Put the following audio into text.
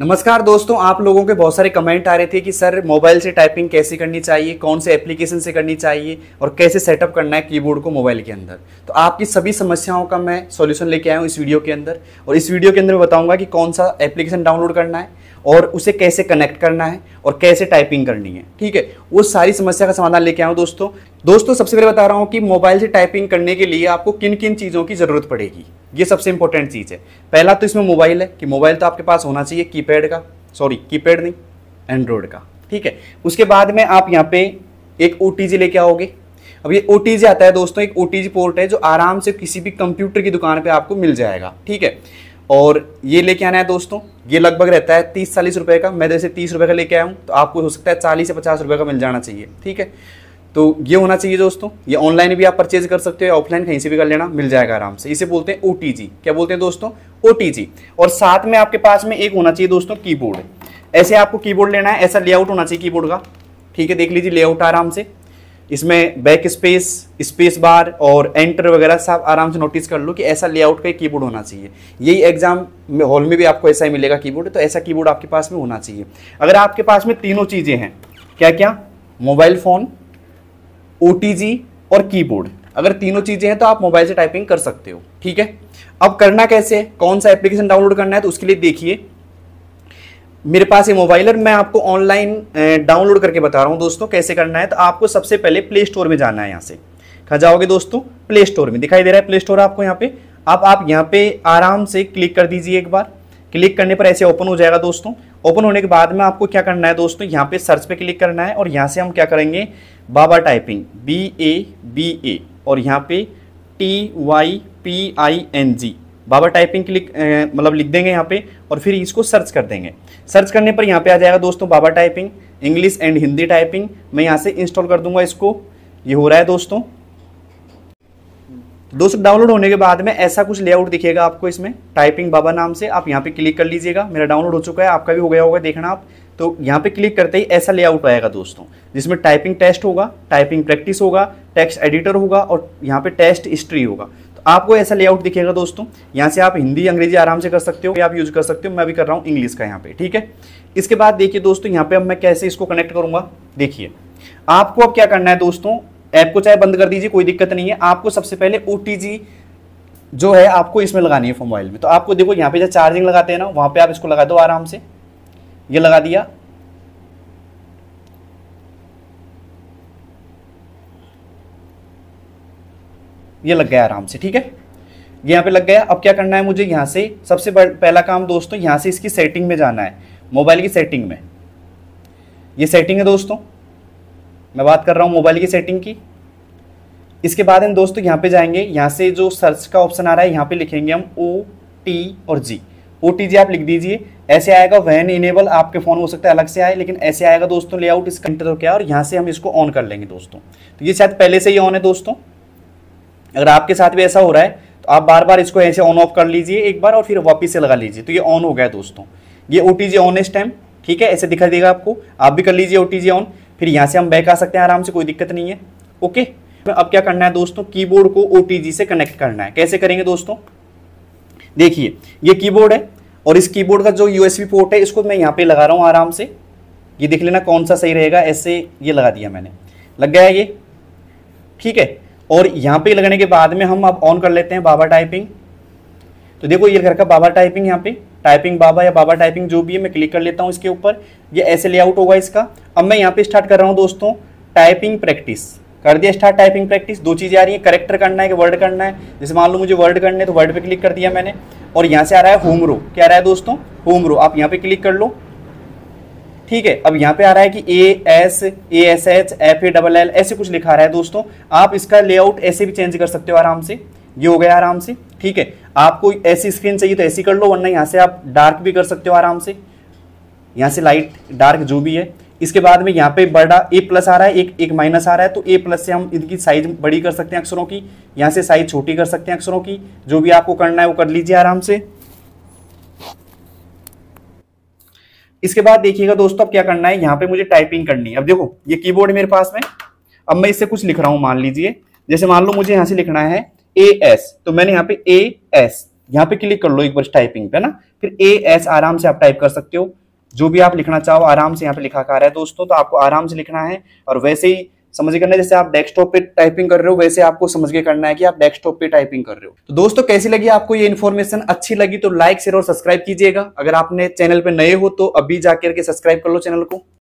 नमस्कार दोस्तों, आप लोगों के बहुत सारे कमेंट आ रहे थे कि सर मोबाइल से टाइपिंग कैसे करनी चाहिए, कौन से एप्लीकेशन से करनी चाहिए और कैसे सेटअप करना है कीबोर्ड को मोबाइल के अंदर। तो आपकी सभी समस्याओं का मैं सॉल्यूशन लेके आया हूँ इस वीडियो के अंदर। और इस वीडियो के अंदर मैं बताऊंगा कि कौन सा एप्लीकेशन डाउनलोड करना है और उसे कैसे कनेक्ट करना है और कैसे टाइपिंग करनी है। ठीक है, वो सारी समस्या का समाधान लेके आया हूँ दोस्तों सबसे पहले बता रहा हूँ कि मोबाइल से टाइपिंग करने के लिए आपको किन किन चीज़ों की ज़रूरत पड़ेगी। ये सबसे इंपॉर्टेंट चीज़ है। पहला तो इसमें मोबाइल है कि मोबाइल तो आपके पास होना चाहिए कीपैड नहीं, एंड्रॉयड का। ठीक है, उसके बाद में आप यहाँ पे एक OTG लेके आओगे। अब ये OTG आता है दोस्तों, एक OTG पोर्ट है जो आराम से किसी भी कंप्यूटर की दुकान पे आपको मिल जाएगा। ठीक है, और ये लेके आना है दोस्तों। ये लगभग रहता है 30-40 रुपये का। मैं जैसे 30 रुपये का लेके आया हूँ, तो आपको हो सकता है 40 से 50 रुपये का मिल जाना चाहिए। ठीक है, तो ये होना चाहिए दोस्तों। ये ऑनलाइन भी आप परचेज कर सकते हो, ऑफलाइन कहीं से भी कर लेना, मिल जाएगा आराम से। इसे बोलते हैं OTG। क्या बोलते हैं दोस्तों? OTG। और साथ में आपके पास में एक होना चाहिए दोस्तों कीबोर्ड। ऐसे आपको कीबोर्ड लेना है, ऐसा लेआउट होना चाहिए कीबोर्ड का। ठीक है, देख लीजिए लेआउट आराम से। इसमें बैक स्पेस, स्पेस बार और एंटर वगैरह सब आराम से नोटिस कर लो कि ऐसा लेआउट का कीबोर्ड होना चाहिए। यही एग्जाम हॉल में भी आपको ऐसा ही मिलेगा कीबोर्ड, तो ऐसा कीबोर्ड आपके पास में होना चाहिए। अगर आपके पास में तीनों चीज़ें हैं, क्या क्या? मोबाइल फ़ोन, OTG और कीबोर्ड। अगर तीनों चीज़ें हैं तो आप मोबाइल से टाइपिंग कर सकते हो। ठीक है, अब करना कैसे है, कौन सा एप्लीकेशन डाउनलोड करना है, तो उसके लिए देखिए मेरे पास ये मोबाइल है, मैं आपको ऑनलाइन डाउनलोड करके बता रहा हूँ दोस्तों कैसे करना है। तो आपको सबसे पहले प्ले स्टोर में जाना है। यहाँ से कहाँ जाओगे दोस्तों? प्ले स्टोर में। दिखाई दे रहा है प्ले स्टोर आपको यहाँ पे। अब आप यहाँ पे आराम से क्लिक कर दीजिए। एक बार क्लिक करने पर ऐसे ओपन हो जाएगा दोस्तों। ओपन होने के बाद में आपको क्या करना है दोस्तों, यहाँ पे सर्च पे क्लिक करना है और यहाँ से हम क्या करेंगे, बाबा टाइपिंग BABA और यहाँ पे TYPING बाबा टाइपिंग क्लिक मतलब लिख देंगे यहाँ पे और फिर इसको सर्च कर देंगे। सर्च करने पर यहाँ पे आ जाएगा दोस्तों Baba typing, English and Hindi typing. मैं यहाँ से इंस्टॉल कर दूंगा इसको। ये हो रहा है दोस्तों। डाउनलोड होने के बाद में ऐसा कुछ लेआउट दिखेगा आपको इसमें, टाइपिंग बाबा नाम से। आप यहाँ पे क्लिक कर लीजिएगा। मेरा डाउनलोड हो चुका है, आपका भी हो गया होगा, देखना आप। तो यहाँ पे क्लिक करते ही ऐसा लेआउट आएगा दोस्तों, जिसमें टाइपिंग टेस्ट होगा, टाइपिंग प्रैक्टिस होगा, टेक्स्ट एडिटर होगा और यहाँ पे टेस्ट हिस्ट्री होगा। तो आपको ऐसा लेआउट दिखेगा दोस्तों। यहाँ से आप हिंदी अंग्रेजी आराम से कर सकते हो, आप यूज कर सकते हो। मैं भी कर रहा हूँ इंग्लिश का यहाँ पे। ठीक है, इसके बाद देखिए दोस्तों, यहाँ पे अब मैं कैसे इसको कनेक्ट करूंगा। देखिए आपको अब क्या करना है दोस्तों, ऐप को चाहे बंद कर दीजिए, कोई दिक्कत नहीं है। आपको सबसे पहले OTG जो है आपको इसमें लगानी है मोबाइल में। तो आपको देखो यहाँ पे जब चार्जिंग लगाते हैं ना, वहां पे आप इसको लगा दो आराम से। ये लगा दिया। ये लग गया आराम से। ठीक है, ये यहाँ पे लग गया। अब क्या करना है मुझे, यहाँ से सबसे पहला काम दोस्तों, यहाँ से इसकी सेटिंग में जाना है, मोबाइल की सेटिंग में। ये सेटिंग है दोस्तों, मैं बात कर रहा हूँ मोबाइल की सेटिंग की। इसके बाद हम दोस्तों यहाँ पे जाएंगे। यहाँ से जो सर्च का ऑप्शन आ रहा है, यहाँ पे लिखेंगे हम OT और G। OTG आप लिख दीजिए, ऐसे आएगा। वैन इनेबल आपके फ़ोन हो सकता है अलग से आए, लेकिन ऐसे आएगा दोस्तों लेआउट इसका। इंटर हो गया और यहाँ से हम इसको ऑन कर लेंगे दोस्तों। तो ये शायद पहले से ही ऑन है दोस्तों। अगर आपके साथ भी ऐसा हो रहा है तो आप बार बार इसको ऐसे ऑन ऑफ कर लीजिए एक बार और फिर वापस से लगा लीजिए। तो ये ऑन हो गया दोस्तों। ये OTG ऑन है इस टाइम। ठीक है, ऐसे दिखाई देगा आपको। आप भी कर लीजिए OTG ऑन। फिर यहाँ से हम बैक आ सकते हैं आराम से, कोई दिक्कत नहीं है। ओके, अब क्या करना है दोस्तों, कीबोर्ड को OTG से कनेक्ट करना है। कैसे करेंगे दोस्तों? देखिए ये कीबोर्ड है और इस कीबोर्ड का जो USB पोर्ट है, इसको मैं यहाँ पे लगा रहा हूँ आराम से। ये देख लेना कौन सा सही रहेगा। ऐसे ये लगा दिया मैंने, लग गया ये। ठीक है, और यहाँ पे लगने के बाद में हम अब ऑन कर लेते हैं बाबा टाइपिंग। तो देखो ये घर का बाबा टाइपिंग, यहाँ पे टाइपिंग बाबा या बाबा टाइपिंग जो भी है, मैं क्लिक कर लेता हूँ इसके ऊपर। ये ऐसे लेआउट होगा इसका। अब मैं यहाँ पे स्टार्ट कर रहा हूँ दोस्तों टाइपिंग प्रैक्टिस। कर दिया स्टार्ट टाइपिंग प्रैक्टिस। दो चीज़ें आ रही है, करेक्टर करना है कि वर्ड करना है। जैसे मान लो मुझे वर्ड करने है तो वर्ड पे क्लिक कर दिया मैंने। और यहाँ से आ रहा है होम रो। क्या आ रहा है दोस्तों? होम रो। आप यहाँ पे क्लिक कर लो। ठीक है, अब यहाँ पे आ रहा है कि ASH FALL ऐसे कुछ लिखा रहा है दोस्तों। आप इसका लेआउट ऐसे भी चेंज कर सकते हो आराम से। ये हो गया आराम से। ठीक है, आपको ऐसी स्क्रीन चाहिए तो ऐसी कर लो, वरना यहाँ से आप डार्क भी कर सकते हो आराम से। यहाँ से लाइट डार्क जो भी है। इसके बाद में यहाँ पे बड़ा A+ आ रहा है, एक माइनस आ रहा है। तो A+ से हम इनकी साइज बड़ी कर सकते हैं अक्षरों की। यहाँ से साइज छोटी कर सकते हैं अक्षरों की। जो भी आपको करना है वो कर लीजिए आराम से। इसके बाद देखिएगा दोस्तों, अब क्या करना है, यहाँ पे मुझे टाइपिंग करनी है। अब देखो ये कीबोर्ड है मेरे पास में। अब मैं इससे कुछ लिख रहा हूँ, मान लीजिए जैसे मान लो मुझे यहाँ से लिखना है AS, तो मैंने यहाँ पे AS यहाँ पे क्लिक कर लो एक बार टाइपिंग पे ना, फिर AS आराम से आप टाइप कर सकते हो, जो भी आप लिखना चाहो आराम से यहाँ पे लिखा आ रहा है दोस्तों। तो आपको आराम से लिखना है और वैसे ही समझ के करना है, जैसे आप डेस्कटॉप पे टाइपिंग कर रहे हो वैसे आपको समझ के करना है कि आप डेस्कटॉप पे टाइपिंग कर रहे हो। तो दोस्तों कैसी लगी आपको ये इन्फॉर्मेशन, अच्छी लगी तो लाइक शेयर और सब्सक्राइब कीजिएगा। अगर आपने चैनल पे नए हो तो अभी जाकर के सब्सक्राइब कर लो चैनल को।